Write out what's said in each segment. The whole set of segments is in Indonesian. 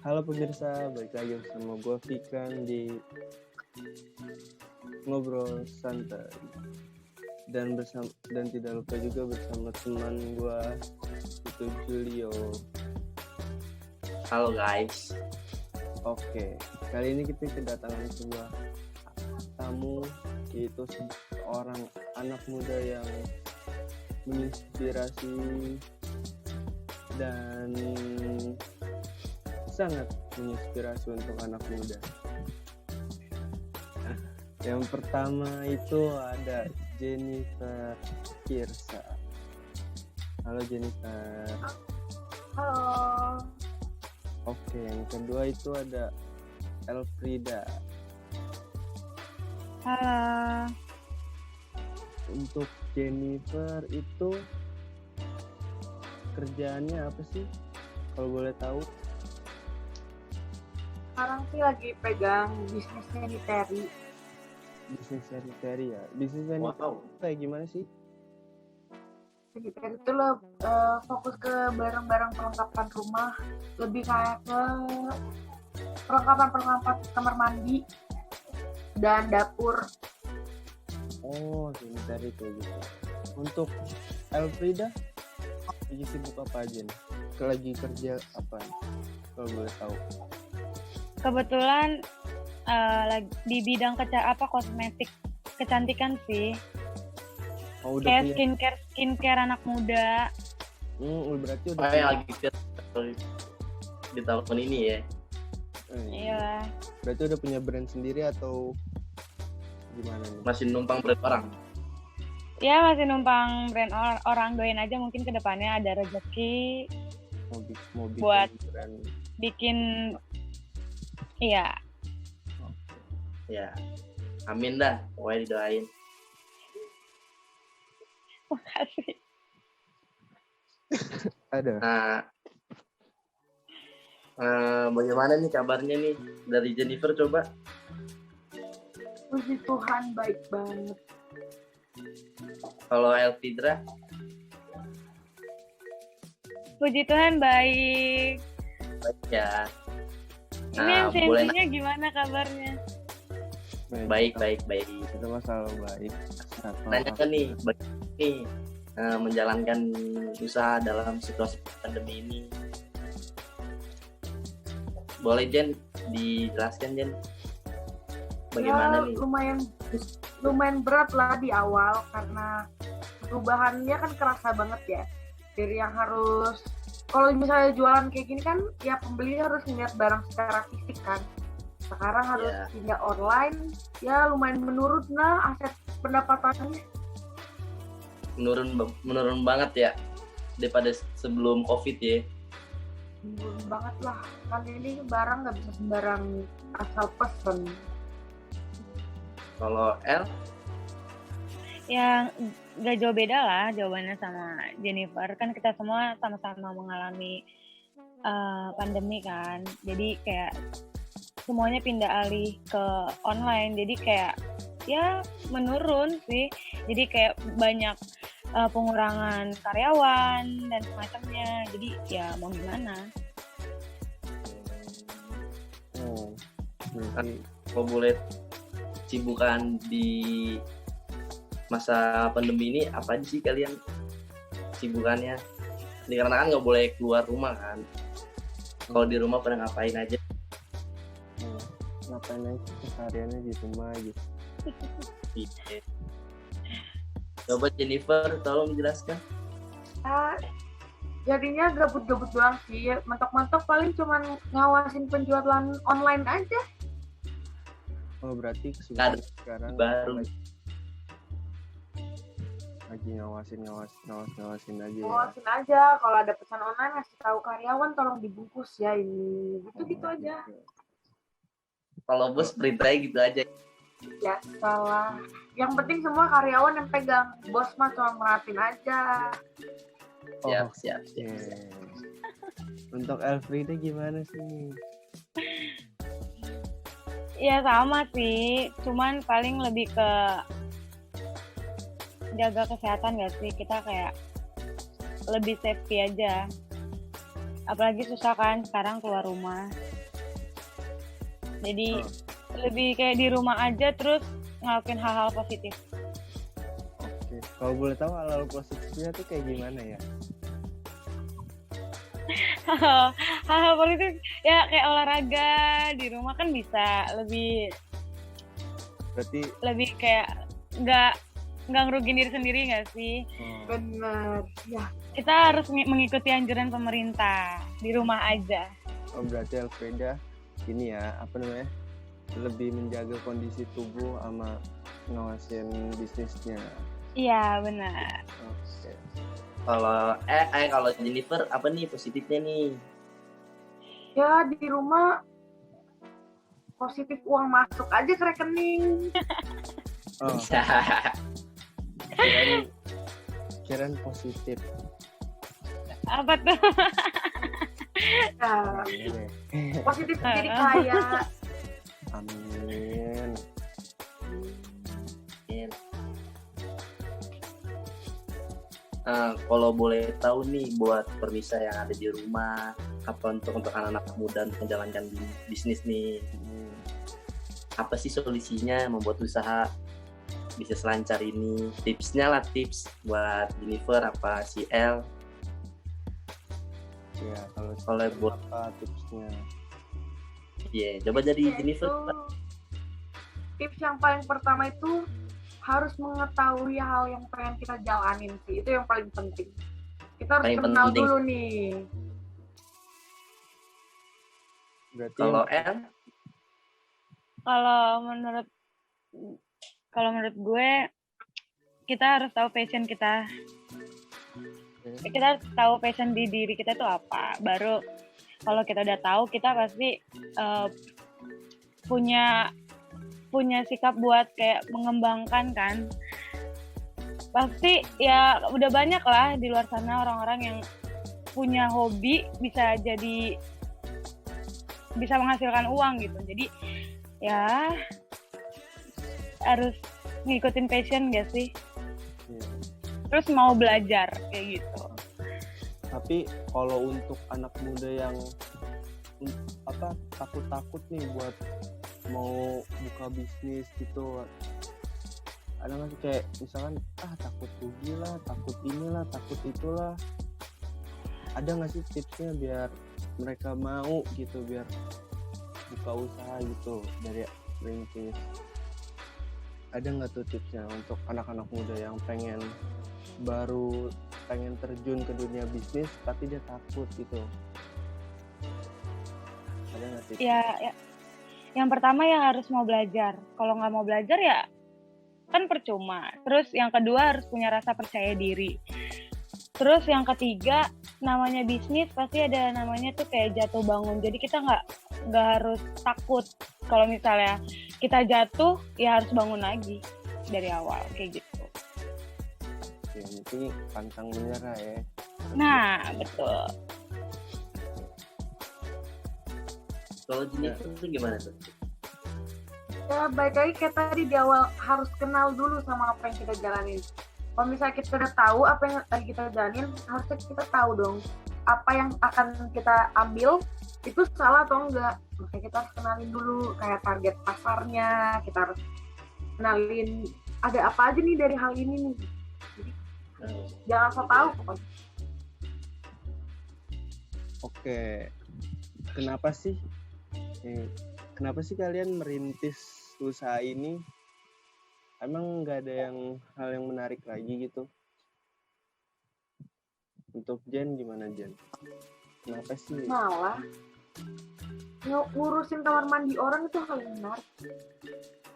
Halo pemirsa, balik lagi bersama gue Fikran di Ngobrol Santai dan tidak lupa juga bersama teman gue itu Julio. Halo guys. Oke, kali ini kita kedatangan sebuah tamu, yaitu seorang anak muda yang menginspirasi dan sangat menginspirasi untuk anak muda. Yang pertama itu ada Jennifer Kirsa. Halo Jennifer. Halo. Oke, yang kedua itu ada Elfrida. Halo. Untuk Jennifer itu kerjaannya apa sih? Kalau boleh tahu? Sekarang sih lagi pegang bisnis sanitary. Bisnis sanitary ya? Bisnis sanitary kayak gimana sih? Sanitary itu lo fokus ke barang-barang perlengkapan rumah, lebih kayak ke perlengkapan kamar mandi dan dapur. Oh, sanitary kayak gitu. Untuk Elfrida, lagi sibuk apa aja nih? Lagi kerja apa? Kalau boleh tahu. Kebetulan di bidang kosmetik kecantikan sih. Oh, udah kayak punya... skincare anak muda. Berarti udah punya... lagi di tahun ini ya. Iya. Berarti udah punya brand sendiri atau gimana nih? Masih numpang brand orang? Ya, masih numpang brand orang. Doain aja mungkin kedepannya ada rezeki mau buat brand. Bikin. Iya. Ya, amin dah, pokoknya didoain. Makasih. Ada. Bagaimana nih kabarnya nih dari Jennifer coba? Puji Tuhan baik banget. Kalau Elfrida? Puji Tuhan baik. Baik ya. Ini yang sensinya gimana kabarnya? Baik. Kita masalah baik. Nanya kan nih, menjalankan usaha dalam situasi pandemi ini. Boleh Jen, dijelaskan Jen, bagaimana nih? Lumayan berat lah di awal karena perubahannya kan kerasa banget ya. Dari yang harus, kalau misalnya jualan kayak gini kan, ya pembeli harus melihat barang secara fisik kan. Sekarang harus pindah online, ya lumayan menurun lah aset pendapatannya. Menurun banget ya daripada sebelum COVID ya. Menurun banget lah, kan ini barang nggak bisa sembarang asal pesen. Kalau L? Ya nggak jauh beda lah jawabannya sama Jennifer. Kan kita semua sama-sama mengalami pandemi kan. Jadi kayak semuanya pindah alih ke online. Jadi kayak ya menurun sih. Jadi kayak banyak pengurangan karyawan dan semacamnya. Jadi ya mau gimana? Kalau boleh sibukan di masa pandemi ini apa aja sih kalian sibukannya? Karena kan nggak boleh keluar rumah kan. Kalau di rumah pada ngapain aja? Ngapain aja kesehariannya di rumah gitu. Coba Jennifer, tolong menjelaskan. Jadinya gabut-gabut doang sih. Mentok-mentok paling cuman ngawasin penjualan online aja. Oh, berarti kesibukan sekarang baru lagi ngawasin aja. Ngawasin aja, kalau ada pesan online ngasih tahu karyawan tolong dibungkus ya ini. Gitu aja. Kalau bos perintahnya gitu aja. Ya salah. Yang penting semua karyawan yang pegang. Bos mah cuma merhatiin aja. Siap. Untuk Elfrida gimana sih? Ya sama sih, cuman paling lebih ke jaga kesehatan gak sih, kita kayak lebih safety aja. Apalagi susah kan sekarang keluar rumah. Jadi Oh. lebih kayak di rumah aja terus ngelakuin hal-hal positif. Oke, kalau boleh tahu hal-hal positifnya tuh kayak gimana ya? Hal-hal positif ya kayak olahraga di rumah kan bisa Berarti lebih kayak nggak ngerugin diri sendiri nggak sih? Bener. Ya, Kita harus mengikuti anjuran pemerintah di rumah aja. berarti Elfreda ini ya, apa namanya? Lebih menjaga kondisi tubuh sama ngawasin bisnisnya. Iya benar. Oke. Kalau Jennifer apa nih positifnya nih? ya di rumah positif uang masuk aja ke rekening. Oh, kirain positif. Ah. Apa tuh? Ya, Ini deh. positif jadi kaya. Amin. Kalau boleh tahu nih buat pemirsa yang ada di rumah, apa untuk anak-anak muda untuk menjalankan bisnis nih, apa sih solusinya membuat usaha bisa selancar ini? Tipsnya lah, tips buat Jennifer apa si El? Ya, Kalau buat apa tipsnya? coba jadi Yaitu, Jennifer. tips yang paling pertama itu harus mengetahui hal yang pengen kita jalanin sih. Itu yang paling penting. Kita harus Paling kenal penting. dulu nih. Berarti Kalau El, Kalau menurut gue kita harus tahu passion kita. Kita harus tahu passion di diri kita itu apa. Baru kalau kita udah tahu, kita pasti punya sikap buat kayak mengembangkan kan. Pasti ya udah banyak lah di luar sana orang-orang yang punya hobi bisa menghasilkan uang gitu. Jadi ya harus ngikutin passion gak sih? Iya. Terus mau belajar kayak gitu. Tapi kalau untuk anak muda yang takut-takut nih buat mau buka bisnis gitu, ada nggak sih kayak misalkan takut rugi lah, takut inilah, takut itulah, ada nggak sih tipsnya biar mereka mau gitu, biar buka usaha gitu dari rintis? Ada nggak tuh tipsnya untuk anak-anak muda yang pengen terjun ke dunia bisnis tapi dia takut gitu? Ada nggak tips? Ya, yang pertama ya harus mau belajar. Kalau nggak mau belajar ya kan percuma. Terus yang kedua harus punya rasa percaya diri. Terus yang ketiga, namanya bisnis pasti ada namanya tuh kayak jatuh bangun. Jadi kita nggak harus takut. Kalau misalnya kita jatuh, ya harus bangun lagi dari awal kayak gitu. Yang penting pantang menyerah ya. Nah, betul. kalau Jennifer itu gimana tuh? Ya baik lagi kayak tadi di awal, harus kenal dulu sama apa yang kita jalanin. Kalau misalnya kita udah tahu apa yang lagi kita jalanin, harusnya kita tahu dong apa yang akan kita ambil itu salah atau enggak. Makanya kita harus kenalin dulu kayak target pasarnya, kita harus kenalin ada apa aja nih dari hal ini nih. Jadi, jangan so tahu pokoknya. Oke, kenapa sih kalian merintis usaha ini? Emang nggak ada hal yang menarik lagi gitu? Untuk Jen gimana Jen? Kenapa sih? Malah ngurusin kamar mandi orang itu hal yang menarik.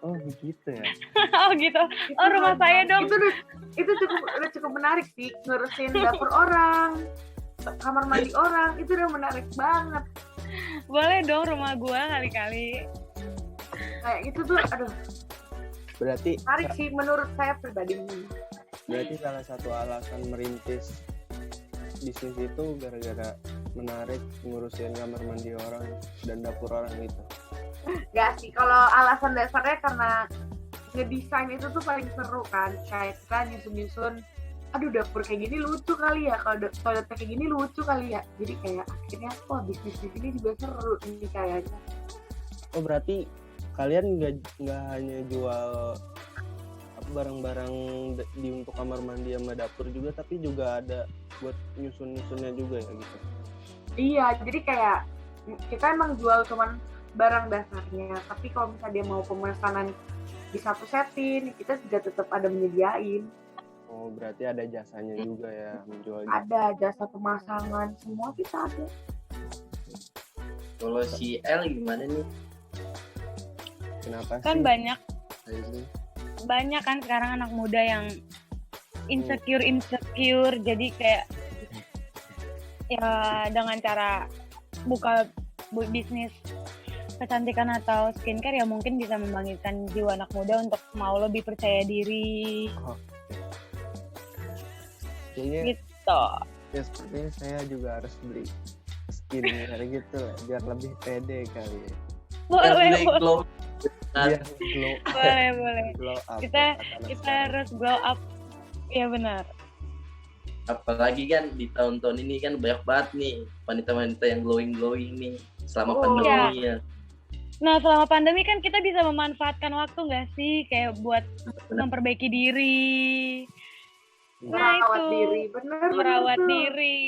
Oh begitu ya. Oh gitu. Oh rumah saya dong. Itu udah cukup menarik sih, ngurusin dapur orang, kamar mandi orang, itu udah menarik banget. Boleh dong rumah gua kali-kali. Kayak gitu tuh, aduh, Berarti menarik sih menurut saya pribadi. salah satu alasan merintis bisnis itu gara-gara menarik ngurusin kamar mandi orang dan dapur orang gitu. Gak sih, kalau alasan dasarnya karena ngedesain itu tuh paling seru kan. Kayak kita nyusun-nyusun, aduh dapur kayak gini lucu kali ya, kalau toilet kayak gini lucu kali ya. Jadi kayak akhirnya bisnis di sini juga seru nih kayaknya. Oh berarti kalian nggak hanya jual barang-barang untuk kamar mandi sama dapur juga, tapi juga ada buat nyusun-nyusunnya juga ya gitu. Iya, jadi kayak kita emang jual cuman barang dasarnya, tapi kalau misalnya dia mau pemesanan di satu setin, kita juga tetap ada menyediain. Oh berarti ada jasanya juga ya menjual. Ada jasa pemasangan, semua kita ada. Kalau si L gimana nih? Kenapa Kan sih? banyak kan sekarang anak muda yang insecure, jadi kayak ya dengan cara buka bisnis kecantikan atau skincare ya mungkin bisa membangkitkan jiwa anak muda untuk mau lebih percaya diri. Kayaknya Gitu. ya sepertinya saya juga harus beli skincare gitu lah, biar lebih pede kali ya. Boleh. Biar Boleh. glow up. Kita sekarang. harus glow up. Iya benar. Apalagi kan di tahun-tahun ini kan banyak banget nih wanita-wanita yang glowing nih selama Oh, pandemi ya. Nah, selama pandemi kan kita bisa memanfaatkan waktu nggak sih? Kayak buat memperbaiki diri. Nah, Merawat itu. diri, bener Merawat tuh. diri.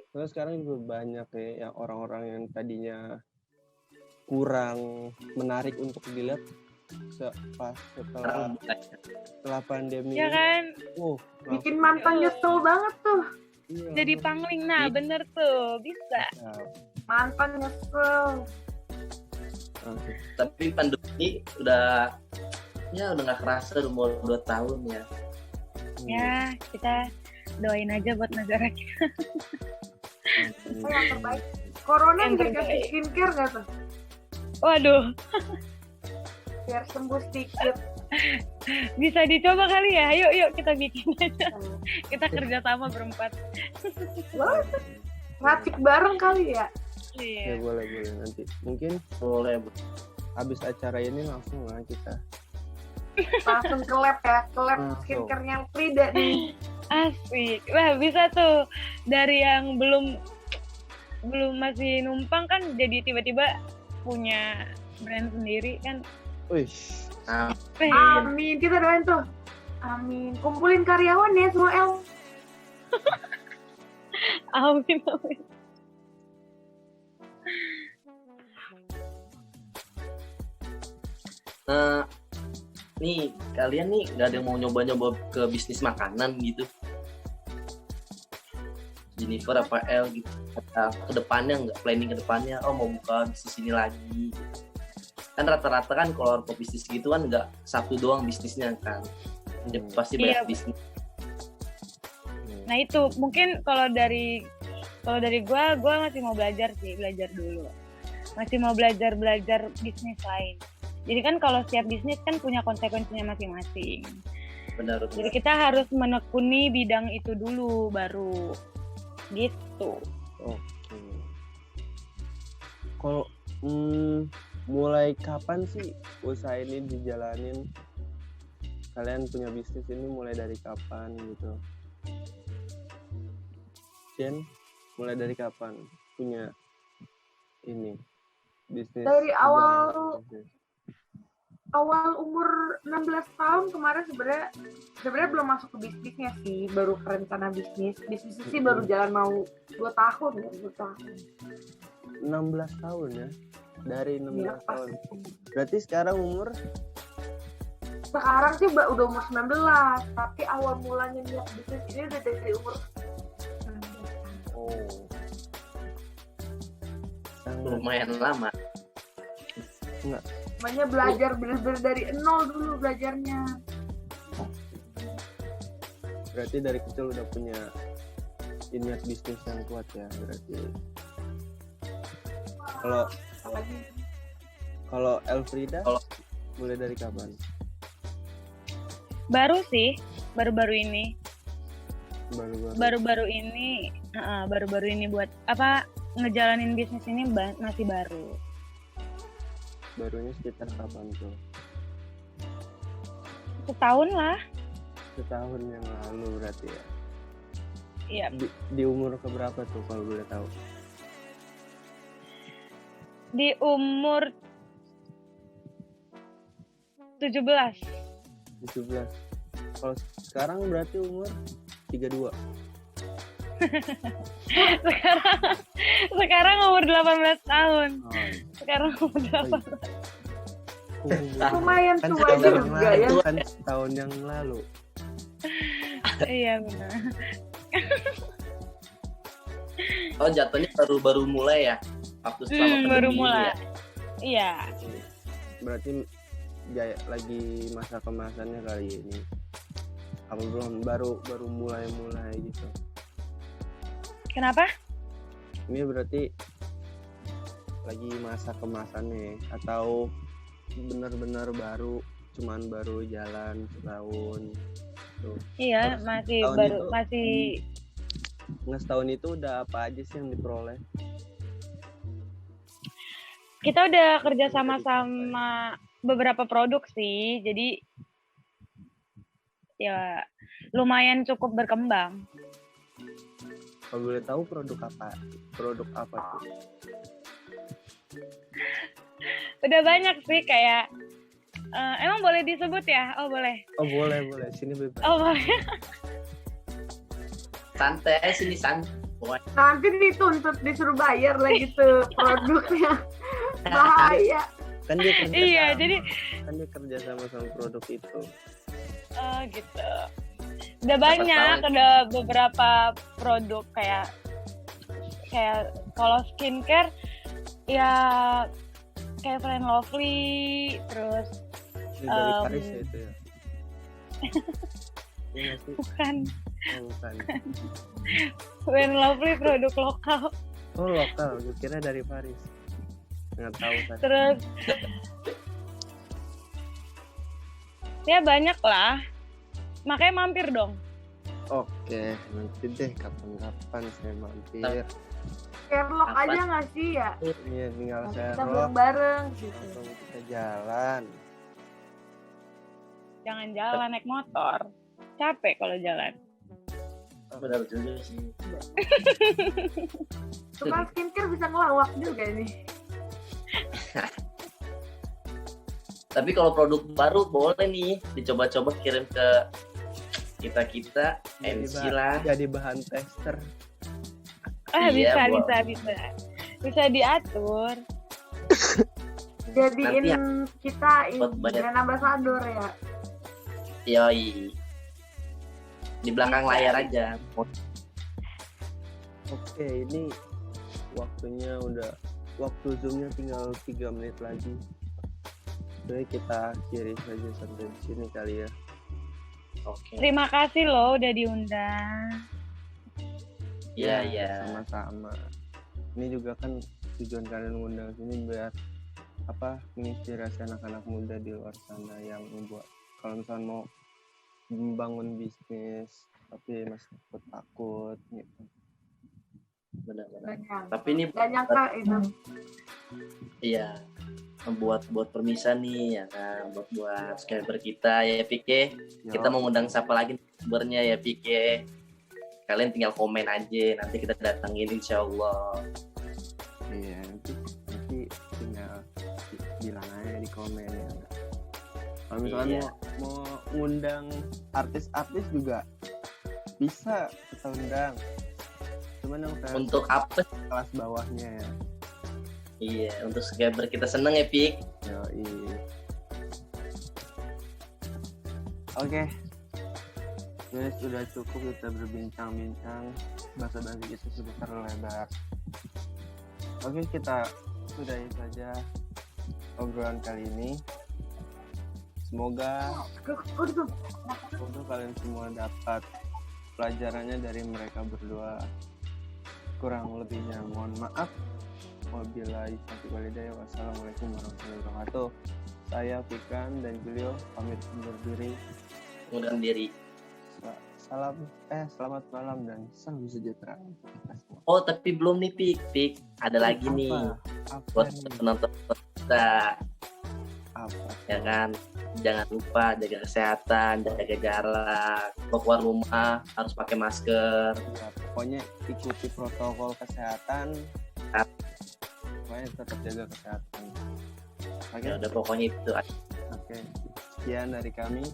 Terus sekarang juga banyak ya yang orang-orang yang tadinya kurang menarik untuk dilihat setelah pandemi. Ya kan? Bikin mantan nyesel banget tuh. Iya, Jadi pangling. Nah, bener tuh. Bisa. Mantan nyesel. Tapi pandemi udah nggak kerasa, udah mau 2 tahun ya. Ya, kita doain aja buat negara kita. Yang terbaik. Corona Yang bisa terbaik. kasih skincare nggak tuh? Waduh, Biar sembuh sedikit. bisa dicoba kali ya. Yuk kita bikin aja. Kita kerja sama berempat. Wah, racik bareng kali ya. Ya Iya. boleh nanti. Mungkin Boleh. habis acara ini langsung lah kita. Langsung ke lab ya. Ke lab Langsung. skincare-nya Frida nih. Asik. Wah, bisa tuh. Dari yang belum masih numpang kan jadi tiba-tiba punya brand sendiri kan. Wih, Amin. Kita doain tuh. Amin. Kumpulin karyawan ya semua El. Amin. Nah, nih kalian nih nggak ada yang mau nyoba-nyoba ke bisnis makanan gitu? Jennifer apa L gitu? Ke depannya nggak planning ke depannya? Oh mau buka bisnis ini lagi? Kan rata-rata kan kalau orang bisnis gitu kan nggak satu doang bisnisnya kan? Ya, pasti banyak Iya. bisnis. Nah itu mungkin kalau dari gue masih mau belajar dulu. Masih mau belajar bisnis lain. Jadi kan kalau setiap bisnis kan punya konsekuensinya masing-masing. Benar. Jadi kita harus menekuni bidang itu dulu baru gitu. oke. Kalau mulai kapan sih usaha ini dijalanin? Kalian punya bisnis ini mulai dari kapan gitu? Jen, mulai dari kapan punya ini bisnis? Dari awal umur 16 tahun kemarin sebenarnya belum masuk ke bisnisnya sih, baru ke rencana bisnis. Bisnisnya sih baru jalan mau 2 tahun ya, 2 tahun. 16 tahun ya? Dari 16 Iya, pas. tahun. Berarti sekarang umur? Sekarang sih udah umur 19, tapi awal mulanya niat bisnis ini udah dari umur 19. Oh. Lumayan lama. Makanya belajar bener-bener dari nol dulu belajarnya. Berarti dari kecil udah punya niat bisnis yang kuat ya berarti. Kalau Elfrida mulai dari kapan? Baru sih, baru-baru ini. Baru-baru. Baru-baru ini buat apa ngejalanin bisnis ini masih baru. Barunya sekitar kapan tuh? Setahun lah. Setahun yang lalu berarti ya. Iya. Di umur keberapa tuh kalau boleh tahu? Di umur 17. 17. Kalau sekarang berarti umur 32. Sekarang umur 18 tahun. Oh, iya. Sekarang umur 18. Lumayan Kan tua setahun yang juga ya. lalu, kan tahun yang lalu. Iya benar. Oh jatuhnya baru mulai ya waktu selama pandemi Baru ini mulai. ya. Iya. Berarti lagi masa kemasannya kali ini. Apa belum baru mulai gitu. Kenapa? Ini berarti lagi masa kemasannya atau benar-benar baru, cuman baru jalan setahun tuh. Iya, Terus masih tahun baru itu- masih Nggak, setahun itu udah apa aja sih yang diperoleh? kita udah kerja sama beberapa produk sih. Jadi ya lumayan cukup berkembang. Kalau boleh tahu produk apa? Produk apa tuh? Udah banyak sih kayak emang boleh disebut ya? Oh, boleh. Oh boleh. Sini bebas. Oh, boleh. Santai sini santai. Nanti dituntut disuruh bayar lagi tuh produknya. Bahaya. Kan dia kerja Iya, sama. jadi Kan dia kerja sama produk itu. gitu. Udah banyak, ada beberapa produk kayak kalau skincare ya kayak Fair and Lovely, terus Ini dari Paris ya itu ya. Iya nggak sih? bukan Oh, bukan. Fair and Lovely produk lokal. Oh lokal, gue kira dari Paris. Nggak tahu kan. Terus ya banyak lah. Makanya mampir dong. Oke, nanti deh kapan-kapan saya mampir. Sherlock Apa? aja nggak sih ya? Iya, tinggal Nanti saya kita rock, bareng-bareng gitu. langsung kita jalan. Jangan jalan naik motor. Capek kalau jalan. Benar juga sih. Tukang skincare bisa ngelawak juga nih. Tapi kalau produk baru boleh nih dicoba-coba kirim ke kita MC lah. Jadi bahan tester. Iya, Bisa diatur. Jadiin kita buat banyak. brand ambassador ya. Yoi. Di belakang layar aja. Oke, ini waktu zoomnya tinggal 3 menit lagi. Jadi kita akhiri saja sampai di sini kali ya. Oke. Terima kasih loh udah diundang. Iya. Sama-sama. Ini juga kan tujuan kalian mengundang sini biar menginspirasi anak-anak muda di luar sana yang membuat kalau misalnya mau membangun bisnis tapi masih takut gitu. Benar-benar. Banyak. Tapi ini Gak nyangka itu. iya buat permisan nih ya kan buat subscriber kita ya Pike. Kita mau ngundang siapa lagi sumbernya ya Pike. Kalian tinggal komen aja nanti kita datangin insyaallah. Iya, nanti tinggal bilang aja di komen ya. Kalau misalkan Iya. mau ngundang artis-artis juga bisa kita undang. Cuman yang Untuk apa? kelas bawahnya ya. Iya, untuk subscriber kita seneng ya Pik. Yoi. Oke. Guys, sudah cukup kita berbincang-bincang. Bahasa-bahasa kita sudah terlebar. Oke, kita sudahi saja obrolan kali ini. Semoga kalian semua dapat pelajarannya dari mereka berdua. Kurang lebihnya mohon maaf. Wabillahi taufiq wal hidayah. Wassalamualaikum warahmatullahi wabarakatuh. Saya Fikran dan Julio pamit undur diri. Ngundang diri. Selamat malam dan salam sejahtera untuk kita semua. Oh, tapi belum nih Pik. Ada lagi nih Apa buat nih? penonton kita. Apa? Ya kan, jangan lupa jaga kesehatan, jaga jarak, kalau keluar rumah harus pakai masker. Ya, pokoknya ikuti protokol kesehatan. Pokoknya tetap jaga kesehatan. Oke. Ya udah pokoknya itu. Oke. sekian dari kami.